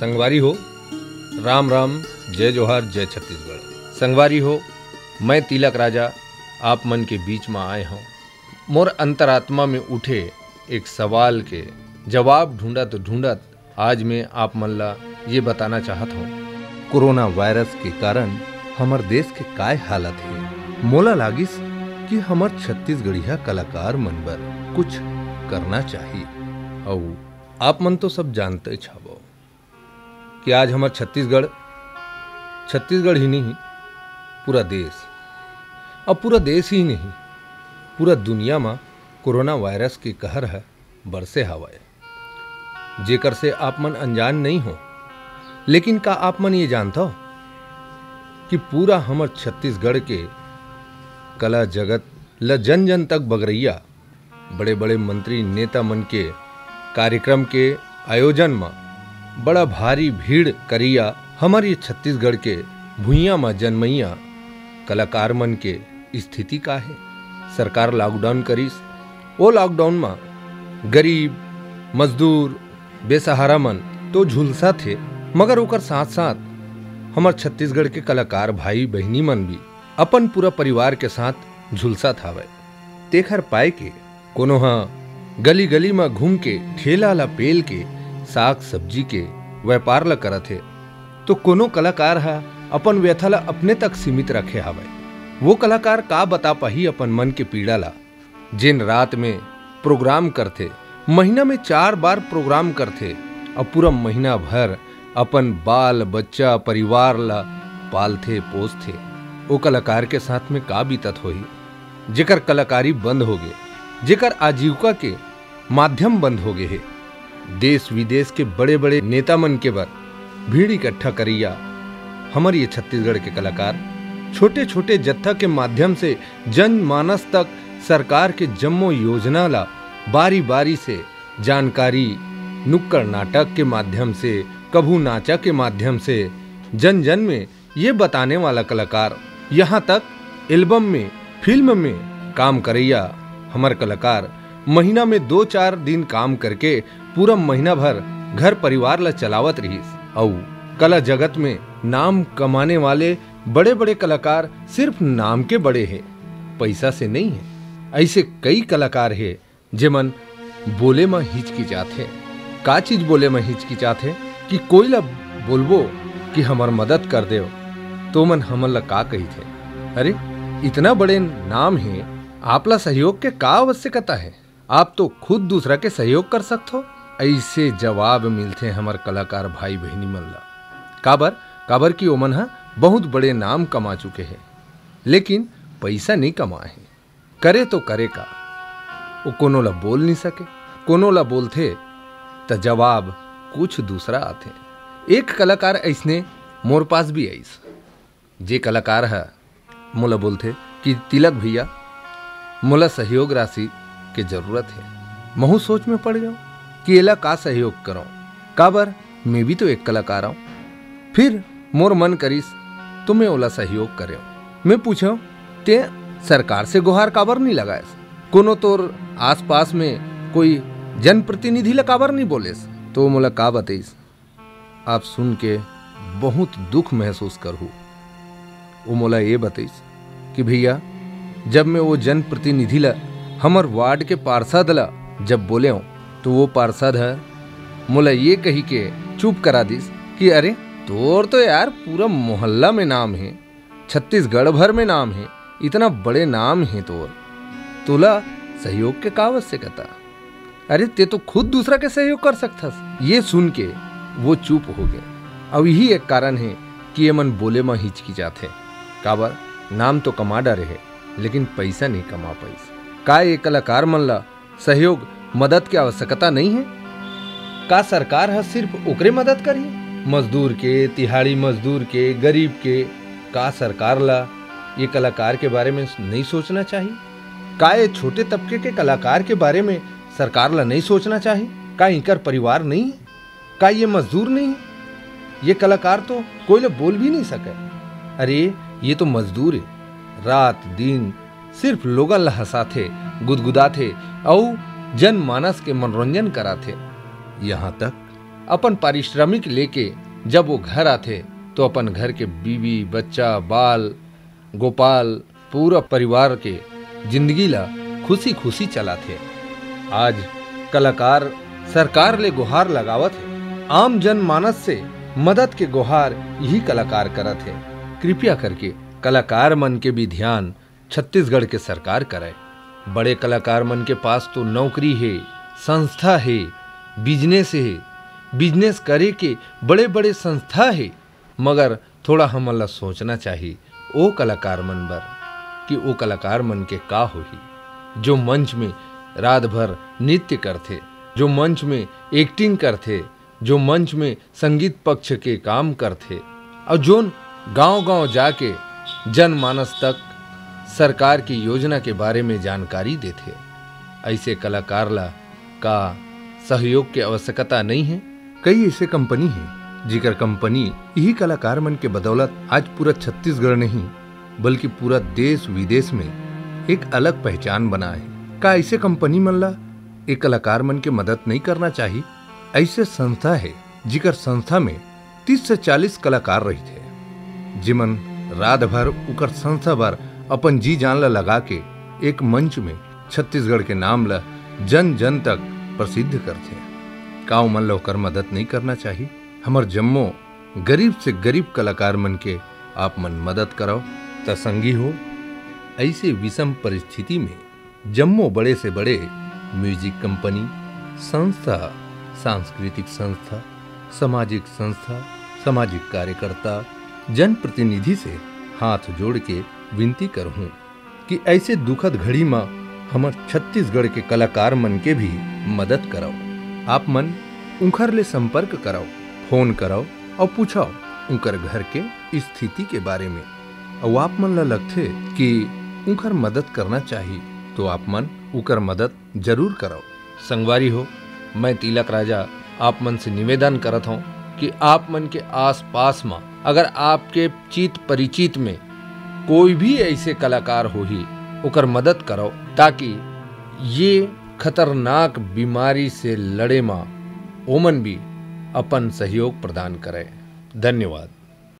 संगवारी हो, राम राम, जय जोहार, जय छत्तीसगढ़। संगवारी हो, मैं तिलक राजा आप मन के बीच में आए हूँ। मोर अंतरात्मा में उठे एक सवाल के जवाब ढूंढत आज मैं आप मन ला ये बताना चाहत हूँ। कोरोना वायरस के कारण हमर देश के काय हालत है। मोला लागिस कि हमर छत्तीसगढ़िया कलाकार मन बर कुछ करना चाहिए। और आप मन तो सब जानते छाबो कि आज हमार छत्तीसगढ़ ही नहीं, पूरा देश, अब पूरा देश ही नहीं, पूरा दुनिया में कोरोना वायरस के कहर है बरसे हवाए, जेकर से आप मन अनजान नहीं हो। लेकिन का आप मन ये जानता हो कि पूरा हमर छत्तीसगढ़ के कला जगत ल जन जन तक बगरैया बड़े बड़े मंत्री नेता मन के कार्यक्रम के आयोजन में बड़ा भारी भीड़ करिया हमारी छत्तीसगढ़ के भुइयां में जन्मैया कलाकार मन के स्थिति का है। सरकार लॉकडाउन करिस, वो लॉकडाउन में गरीब मजदूर बेसहारा मन तो झुलसा थे, मगर ओकर साथ साथ हमार छत्तीसगढ़ के कलाकार भाई बहनी मन भी अपन पूरा परिवार के साथ झुलसा थावे। तेखर पाए के कोनो गली गली में घूम के ठेला ला पेल के साग सब्जी के व्यापार ला करत है, तो कोनो कलाकार है अपन व्यथा ला अपने तक सीमित रखे हवे। वो कलाकार का बता पाही अपन मन के पीड़ा ला। जिन रात में प्रोग्राम करथे, महीना में 4 बार प्रोग्राम करथे, और पूरा महीना भर अपन बाल बच्चा परिवार ला पालथे पोसथे। वो कलाकार के साथ में का बीतत होही, जेकर कलाकारी बंद हो गए, जेकर आजीविका के माध्यम बंद हो गए है। देश विदेश के बड़े बड़े नेता मन के बर भीड़ इकट्ठा करिया हमारे ये छत्तीसगढ़ के कलाकार छोटे छोटे जत्था के माध्यम से जनमानस तक सरकार के जम्मो योजना ला बारी बारी से जानकारी, नुक्कड़ नाटक के माध्यम से, कभू नाचा के माध्यम से जन जन में ये बताने वाला कलाकार, यहाँ तक एल्बम में फिल्म में काम करैया हमार कलाकार महीना में 2-4 दिन काम करके पूरा महीना भर घर परिवार ला चलावत रहीस। और कला जगत में नाम कमाने वाले बड़े बड़े कलाकार सिर्फ नाम के बड़े हैं, पैसा से नहीं है। ऐसे कई कलाकार है जेमन बोले में हिचकिचात है। का चीज बोले में हिचकिचात है कि कोई ला बोलबो कि हमार मदद कर दे, तो मन हमन ला का कही थे, अरे इतना बड़े नाम है, आपला सहयोग के का आवश्यकता है, आप तो खुद दूसरा के सहयोग कर सकते हो। ऐसे जवाब मिलते हमार कलाकार भाई बहनी मन ला। काबर की ओमन हा बहुत बड़े नाम कमा चुके हैं, लेकिन पैसा नहीं कमाए हैं। करे तो करे का, वो कोनो ला बोल नहीं सके, कोनो ला बोलते तो जवाब कुछ दूसरा आते। एक कलाकार ऐसने मोर पास भी आईस, जे कलाकार है मोला बोलते कि तिलक भैया मोला सहयोग राशि के जरूरत है। महू सोच में पड़ जाऊं कि एला का सहयोग करो, काबर मैं भी तो एक कलाकार हूं। फिर मोर मन करिस तो मैं ओला सहयोग करे। मैं पूछो ते सरकार से गुहार काबर नहीं लगाएस, कोनो तोर आसपास में कोई जनप्रतिनिधि ला काबर नहीं बोलेस, तो मोला का बताइस। आप सुन के बहुत दुख महसूस करहूँ। वो मोला ये बताइस कि भैया जब मैं वो जनप्रतिनिधि ला हमर वार्ड के पार्षद ला जब बोले हूँ, तो वो पार्षद है मोला ये कही के चुप करा दिस कि अरे तोर तो यार पूरा मोहल्ला में नाम है, छत्तीसगढ़ भर में नाम है, इतना बड़े नाम है तोर, तोला सहयोग के का आवश्यकता, अरे ते तो खुद दूसरा के सहयोग कर सकथस। ये सुन के वो चुप हो गए। अब यही एक कारण है कि ये मन बोले में हिचकिचात है। काबर नाम तो कमा डारे है, लेकिन पैसा नहीं कमा पाइस। का ये कलाकार मन ला सहयोग मदद की आवश्यकता नहीं है? का सरकार है सिर्फ ओकरे मदद करिए, मजदूर के, तिहाड़ी मजदूर के, गरीब के? का सरकार ला ये कलाकार के बारे में नहीं सोचना चाहिए? का ये छोटे तबके के कलाकार के बारे में सरकार ला नहीं सोचना चाहिए? का इनकर परिवार नहीं है? का ये मजदूर नहीं है? ये कलाकार तो कोई ला बोल भी नहीं सके। अरे ये तो मजदूर है, रात दिन सिर्फ लोगन ला हंसाथे, गुदगुदाथे और जनमानस के मनोरंजन कराथे। यहाँ तक अपन पारिश्रमिक लेके जब वो घर आथे तो अपन घर के बीवी बच्चा बाल गोपाल पूरा परिवार के जिंदगी ला खुशी खुशी चलाथे। आज कलाकार सरकार ले गुहार लगावत है, आम जन मानस से मदद के गुहार यही कलाकार करत है। कृपया करके कलाकार मन के भी ध्यान छत्तीसगढ़ के सरकार करे। बड़े कलाकार मन के पास तो नौकरी है, संस्था है, बिजनेस है, बिजनेस करे के बड़े बड़े संस्था है, मगर थोड़ा हमन ला सोचना चाहिए ओ कलाकार मन बर कि ओ कलाकार मन के का होही जो मंच में रात भर नृत्य करथे, जो मंच में एक्टिंग करथे, जो मंच में संगीत पक्ष के काम करथे और जोन गांव-गांव जाके जनमानस तक सरकार की योजना के बारे में जानकारी देथे। ऐसे कलाकार ला का सहयोग की आवश्यकता नहीं है। कई ऐसे कंपनी हैं जिकर कंपनी यही कलाकार मन के बदौलत आज पूरा छत्तीसगढ़ नहीं बल्कि पूरा देश विदेश में एक अलग पहचान बना है। का ऐसे कंपनी मन ला एक कलाकार मन के मदद नहीं करना चाहिए? ऐसे संस्था है जिकर संस्था में 30 से 40 कलाकार रही थे, जिमन रात भर उकर संस्था भर अपन जी जान ला लगा के एक मंच में छत्तीसगढ़ के नाम ला जन जन तक प्रसिद्ध करथे। काऊ मन ला ओकर मदद नहीं करना चाहिए? हमर जम्मो गरीब से गरीब कलाकार मन के आप मन मदद कराओ त संगी हो। ऐसे विषम परिस्थिति में जम्मो बड़े से बड़े म्यूजिक कंपनी, संस्था, सांस्कृतिक संस्था, सामाजिक संस्था, सामाजिक कार्यकर्ता, जनप्रतिनिधि से हाथ जोड़ के विनती करहूं कि ऐसे दुखद घड़ी में हमर छत्तीसगढ़ के कलाकार मन के भी मदद कराओ। आप मन उनकर ले संपर्क कराओ, फोन कराओ और पूछाओ उनकर घर के स्थिति के बारे में। और आप मन ला लगथे कि उनकर मदद करना चाहिए तो आप मन उनकर मदद जरूर कराओ। संगवारी हो, मैं तिलक राजा आप मन से निवेदन करत हूँ कि आप मन के आस पास में अगर आपके चित परिचित में कोई भी ऐसे कलाकार हो ही उकर मदद करो ताकि ये खतरनाक बीमारी से लड़े मां ओमन भी अपन सहयोग प्रदान करें। धन्यवाद।